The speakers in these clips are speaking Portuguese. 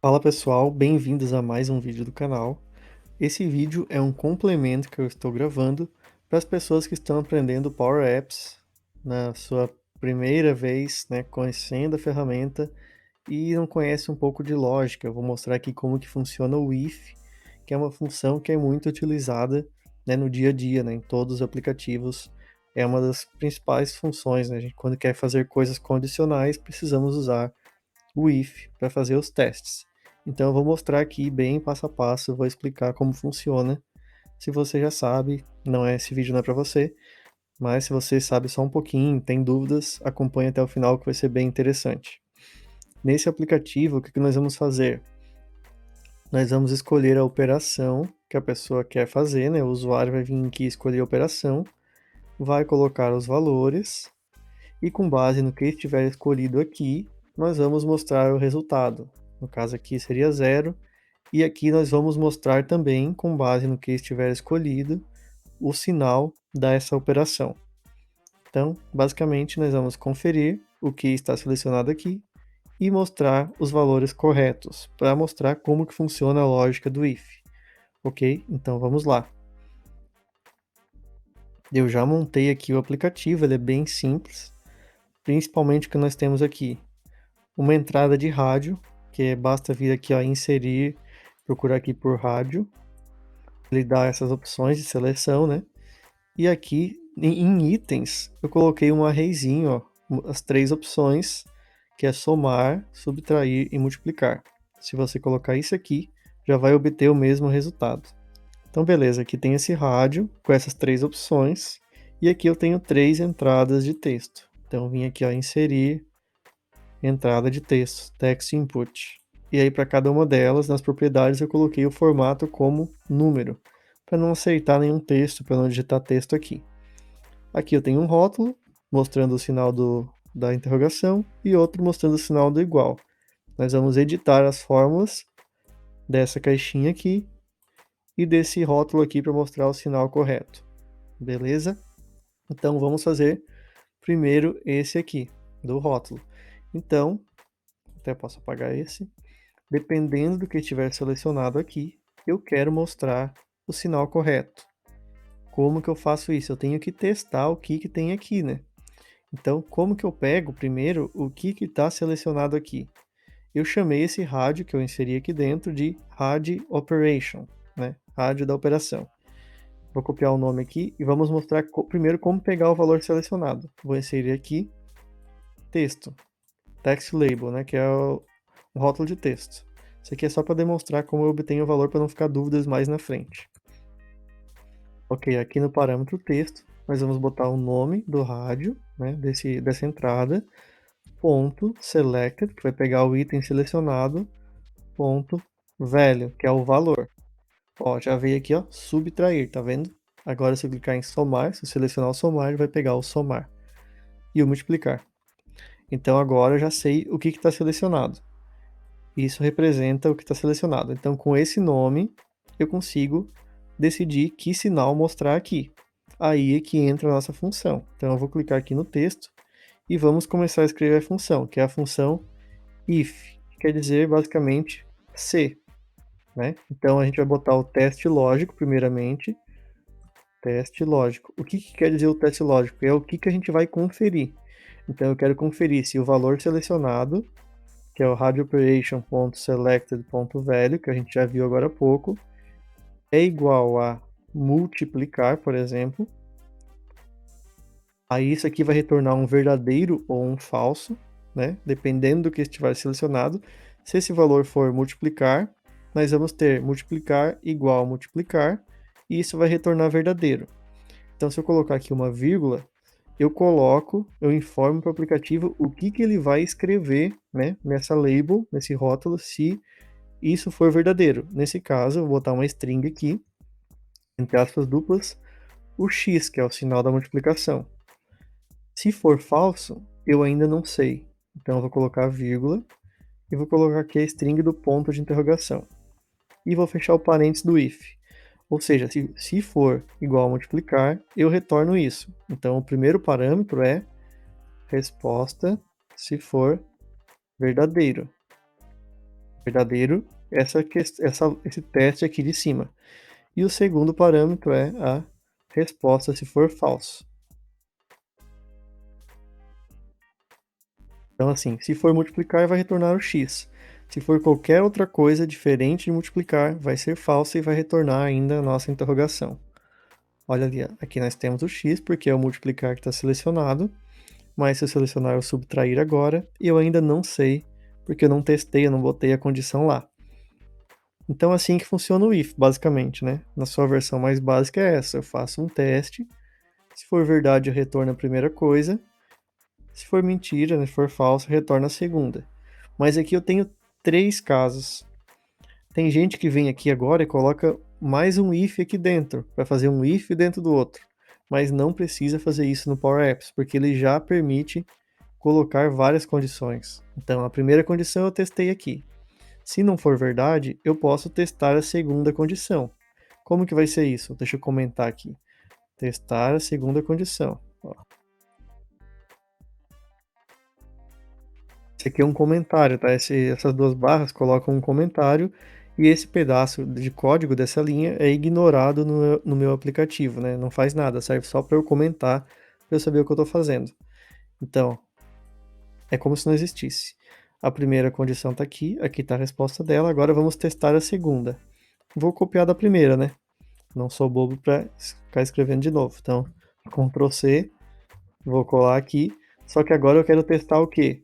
Fala pessoal, bem-vindos a mais um vídeo do canal. Esse vídeo é um complemento que eu estou gravando para as pessoas que estão aprendendo Power Apps na sua primeira vez, né, conhecendo a ferramenta e não conhece um pouco de lógica. Eu vou mostrar aqui como que funciona o if, que é uma função que é muito utilizada, né, no dia a dia, né, em todos os aplicativos. É uma das principais funções, né? A gente, quando quer fazer coisas condicionais, precisamos usar o if para fazer os testes. Então eu vou mostrar aqui bem passo a passo, vou explicar como funciona. Se você já sabe, esse vídeo não é para você, mas se você sabe só um pouquinho, tem dúvidas, acompanhe até o final que vai ser bem interessante. Nesse aplicativo, o que nós vamos fazer? Nós vamos escolher a operação que a pessoa quer fazer, né? O usuário vai vir aqui escolher a operação, vai colocar os valores e com base no que estiver escolhido aqui, nós vamos mostrar o resultado. No caso aqui seria zero, e aqui nós vamos mostrar também, com base no que estiver escolhido, o sinal dessa operação. Então, basicamente, nós vamos conferir o que está selecionado aqui e mostrar os valores corretos, para mostrar como que funciona a lógica do if. Ok? Então vamos lá. Eu já montei aqui o aplicativo, ele é bem simples, principalmente o que nós temos aqui. Uma entrada de rádio, que basta vir aqui, ó, inserir, procurar aqui por rádio. Ele dá essas opções de seleção, né? E aqui em itens eu coloquei um arrayzinho, ó, as três opções, que é somar, subtrair e multiplicar. Se você colocar isso aqui, já vai obter o mesmo resultado. Então beleza, aqui tem esse rádio com essas três opções, e aqui eu tenho três entradas de texto. Então eu vim aqui, ó, inserir entrada de texto, text input. E aí para cada uma delas, nas propriedades, eu coloquei o formato como número, para não aceitar nenhum texto, para não digitar texto aqui. Aqui eu tenho um rótulo mostrando o sinal da interrogação e outro mostrando o sinal do igual. Nós vamos editar as fórmulas dessa caixinha aqui e desse rótulo aqui para mostrar o sinal correto. Beleza? Então vamos fazer primeiro esse aqui, do rótulo. Então, até posso apagar esse. Dependendo do que estiver selecionado aqui, eu quero mostrar o sinal correto. Como que eu faço isso? Eu tenho que testar o que tem aqui, né? Então, como que eu pego primeiro o que está selecionado aqui? Eu chamei esse rádio que eu inseri aqui dentro de rádio operation, né? Rádio da operação. Vou copiar o nome aqui e vamos mostrar primeiro como pegar o valor selecionado. Vou inserir aqui texto, text label, né? Que é um rótulo de texto. Isso aqui é só para demonstrar como eu obtenho o valor para não ficar dúvidas mais na frente. Ok, aqui no parâmetro texto, nós vamos botar o nome do rádio, né, dessa entrada, ponto selected, que vai pegar o item selecionado, ponto value, que é o valor. Ó, já veio aqui, ó, subtrair, tá vendo? Agora se eu clicar em somar, se eu selecionar o somar, ele vai pegar o somar e o multiplicar. Então agora eu já sei o que está selecionado. Isso representa o que está selecionado. Então com esse nome eu consigo decidir que sinal mostrar aqui. Aí é que entra a nossa função. Então eu vou clicar aqui no texto e vamos começar a escrever a função, que é a função if, que quer dizer basicamente se, né? Então a gente vai botar o teste lógico primeiramente. Teste lógico. O que quer dizer o teste lógico? É o que a gente vai conferir. Então eu quero conferir se o valor selecionado, que é o radioPoperation.selected.value, que a gente já viu agora há pouco, é igual a multiplicar, por exemplo. Aí isso aqui vai retornar um verdadeiro ou um falso, né? Dependendo do que estiver selecionado. Se esse valor for multiplicar, nós vamos ter multiplicar igual a multiplicar, e isso vai retornar verdadeiro. Então, se eu colocar aqui uma vírgula, eu informo para o aplicativo o que ele vai escrever, né, nessa label, nesse rótulo, se isso for verdadeiro. Nesse caso, eu vou botar uma string aqui, entre aspas duplas, o x, que é o sinal da multiplicação. Se for falso, eu ainda não sei. Então eu vou colocar a vírgula e vou colocar aqui a string do ponto de interrogação. E vou fechar o parênteses do if. Ou seja, se for igual a multiplicar, eu retorno isso. Então o primeiro parâmetro é resposta se for verdadeiro. verdadeiro esse teste aqui de cima. E o segundo parâmetro é a resposta se for falso. Então, assim, se for multiplicar, vai retornar o x. Se for qualquer outra coisa diferente de multiplicar, vai ser falsa e vai retornar ainda a nossa interrogação. Olha ali, aqui nós temos o x, porque é o multiplicar que está selecionado, mas se eu selecionar o subtrair agora, eu ainda não sei, porque eu não testei, eu não botei a condição lá. Então, assim que funciona o if, basicamente, né? Na sua versão mais básica é essa, eu faço um teste, se for verdade eu retorno a primeira coisa, se for mentira, né, se for falso, retorna a segunda. Mas aqui eu tenho 3 casos. Tem gente que vem aqui agora e coloca mais um if aqui dentro, para fazer um if dentro do outro. Mas não precisa fazer isso no Power Apps, porque ele já permite colocar várias condições. Então, a primeira condição eu testei aqui. Se não for verdade, eu posso testar a segunda condição. Como que vai ser isso? Deixa eu comentar aqui. Testar a segunda condição. Ó. Esse aqui é um comentário, tá? Essas duas barras colocam um comentário e esse pedaço de código dessa linha é ignorado no meu aplicativo, né? Não faz nada, serve só para eu comentar, para eu saber o que eu estou fazendo. Então, é como se não existisse. A primeira condição está aqui está a resposta dela, agora vamos testar a segunda. Vou copiar da primeira, né? Não sou bobo para ficar escrevendo de novo. Então, Ctrl C, vou colar aqui, só que agora eu quero testar o quê?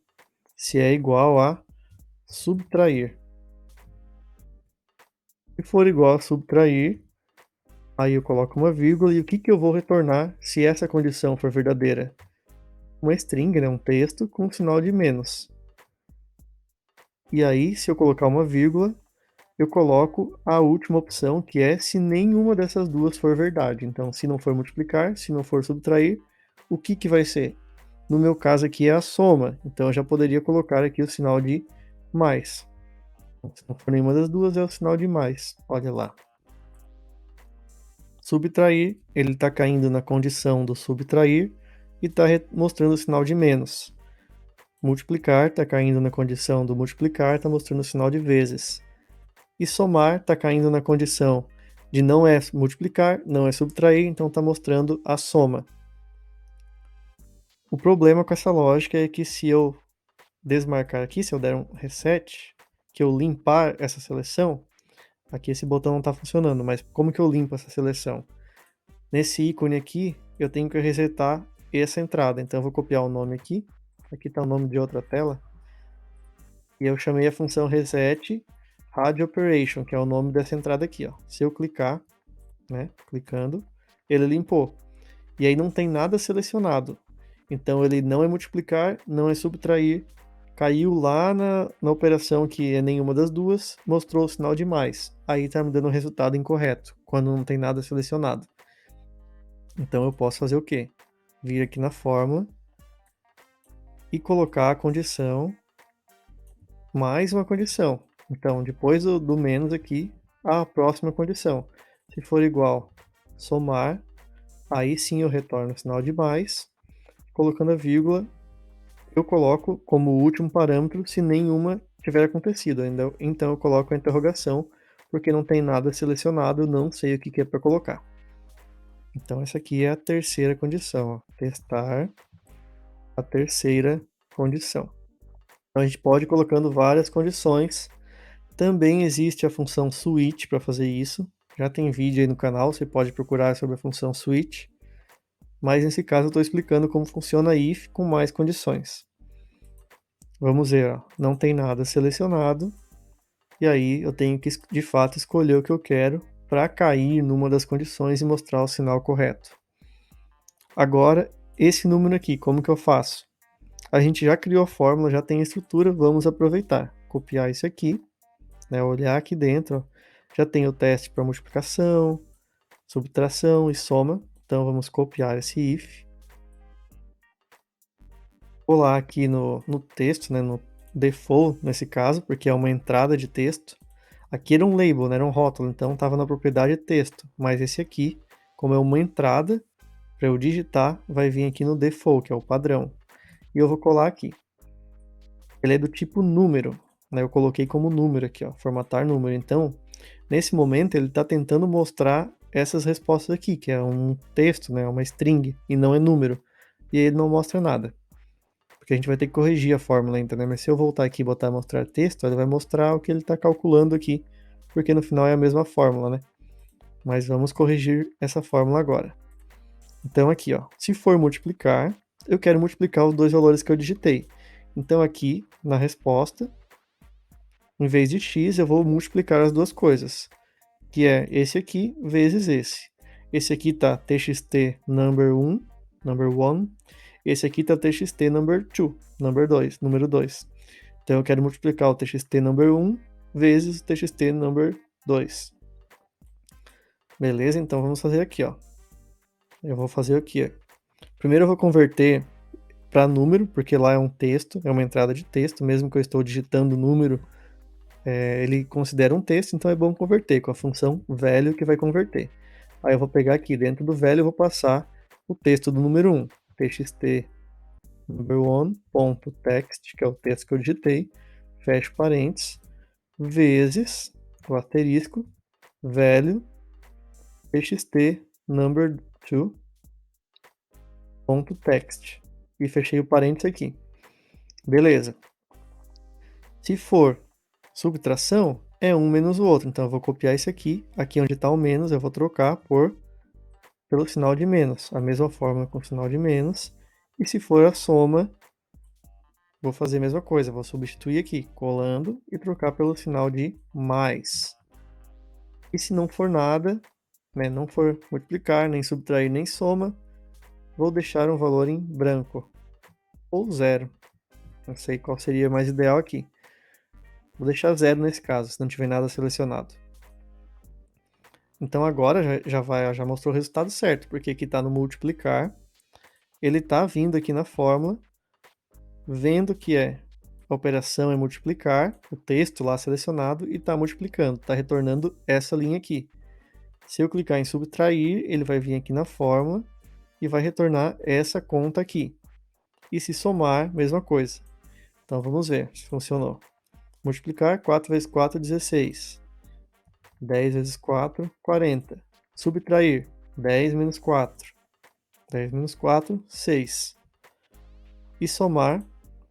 Se é igual a subtrair. Se for igual a subtrair, aí eu coloco uma vírgula e o que eu vou retornar se essa condição for verdadeira? Uma string, né, um texto com um sinal de menos. E aí, se eu colocar uma vírgula, eu coloco a última opção, que é se nenhuma dessas duas for verdade. Então, se não for multiplicar, se não for subtrair, o que vai ser? No meu caso aqui é a soma, então eu já poderia colocar aqui o sinal de mais. Se não for nenhuma das duas, é o sinal de mais. Olha lá. Subtrair, ele está caindo na condição do subtrair e está mostrando o sinal de menos. Multiplicar está caindo na condição do multiplicar, está mostrando o sinal de vezes. E somar está caindo na condição de não é multiplicar, não é subtrair, então está mostrando a soma. O problema com essa lógica é que se eu desmarcar aqui, se eu der um reset, que eu limpar essa seleção, aqui esse botão não está funcionando, mas como que eu limpo essa seleção? Nesse ícone aqui, eu tenho que resetar essa entrada, então eu vou copiar o nome aqui está o nome de outra tela, e eu chamei a função reset radio operation, que é o nome dessa entrada aqui, ó. Se eu clicar, né, clicando, ele limpou. E aí não tem nada selecionado. Então ele não é multiplicar, não é subtrair, caiu lá na operação que é nenhuma das duas, mostrou o sinal de mais. Aí está me dando um resultado incorreto, quando não tem nada selecionado. Então eu posso fazer o quê? Vir aqui na fórmula e colocar a condição mais uma condição. Então, depois do menos aqui, a próxima condição. Se for igual somar, aí sim eu retorno o sinal de mais. Colocando a vírgula, eu coloco como último parâmetro se nenhuma tiver acontecido. Então eu coloco a interrogação, porque não tem nada selecionado, não sei o que é para colocar. Então essa aqui é a terceira condição, ó. Testar a terceira condição. Então a gente pode ir colocando várias condições. Também existe a função switch para fazer isso. Já tem vídeo aí no canal, você pode procurar sobre a função switch. Mas nesse caso eu estou explicando como funciona if com mais condições. Vamos ver, ó. Não tem nada selecionado. E aí eu tenho que de fato escolher o que eu quero para cair numa das condições e mostrar o sinal correto. Agora, esse número aqui, como que eu faço? A gente já criou a fórmula, já tem a estrutura, vamos aproveitar. Copiar isso aqui, né, olhar aqui dentro, ó, já tem o teste para multiplicação, subtração e soma. Então vamos copiar esse if. Colar aqui no texto, né, no default nesse caso, porque é uma entrada de texto. Aqui era um label, né, era um rótulo, então estava na propriedade texto. Mas esse aqui, como é uma entrada, para eu digitar, vai vir aqui no default, que é o padrão. E eu vou colar aqui. Ele é do tipo número. né, eu coloquei como número aqui, ó, formatar número. Então, nesse momento, ele está tentando mostrar essas respostas aqui, que é um texto, né, uma string, e não é número. E aí ele não mostra nada, porque a gente vai ter que corrigir a fórmula ainda, né? Mas se eu voltar aqui e botar mostrar texto, ele vai mostrar o que ele está calculando aqui, porque no final é a mesma fórmula, né? Mas vamos corrigir essa fórmula agora. Então aqui, ó, se for multiplicar, eu quero multiplicar os dois valores que eu digitei. Então aqui, na resposta, em vez de x, eu vou multiplicar as duas coisas, que é esse aqui vezes esse. Esse aqui tá txt number 1, number 1. Esse aqui tá txt number 2, number 2, número 2. Então eu quero multiplicar o txt number 1 vezes o txt number 2. Beleza? Então vamos fazer aqui, ó. Eu vou fazer aqui, ó. Primeiro eu vou converter para número, porque lá é um texto, é uma entrada de texto, mesmo que eu estou digitando o número, ele considera um texto, então é bom converter com a função velho que vai converter. Aí eu vou pegar aqui dentro do velho e vou passar o texto do número 1, txt number1.text, que é o texto que eu digitei, fecho parênteses, vezes o asterisco, velho, txt number2.text, e fechei o parênteses aqui. Beleza. Se for subtração, é um menos o outro. Então eu vou copiar esse aqui. Aqui onde está o menos, eu vou trocar pelo sinal de menos. A mesma fórmula com o sinal de menos. E se for a soma, vou fazer a mesma coisa. Vou substituir aqui, colando e trocar pelo sinal de mais. E se não for nada, né, não for multiplicar, nem subtrair, nem soma, vou deixar um valor em branco. Ou zero. Não sei qual seria mais ideal aqui. Vou deixar zero nesse caso, se não tiver nada selecionado. Então agora já mostrou o resultado certo, porque aqui está no multiplicar, ele está vindo aqui na fórmula, vendo que a operação é multiplicar, o texto lá selecionado, e está multiplicando, está retornando essa linha aqui. Se eu clicar em subtrair, ele vai vir aqui na fórmula e vai retornar essa conta aqui. E se somar, mesma coisa. Então vamos ver se funcionou. Multiplicar 4 vezes 4, 16. 10 vezes 4, 40. Subtrair, 10 menos 4. 10 menos 4, 6. E somar,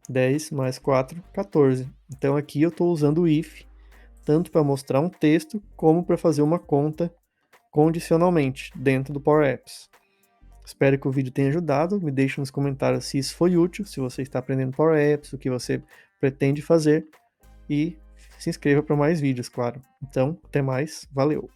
10 mais 4, 14. Então aqui eu estou usando o if, tanto para mostrar um texto, como para fazer uma conta condicionalmente dentro do Power Apps. Espero que o vídeo tenha ajudado. Me deixe nos comentários se isso foi útil, se você está aprendendo Power Apps, o que você pretende fazer. E se inscreva para mais vídeos, claro. Então, até mais. Valeu!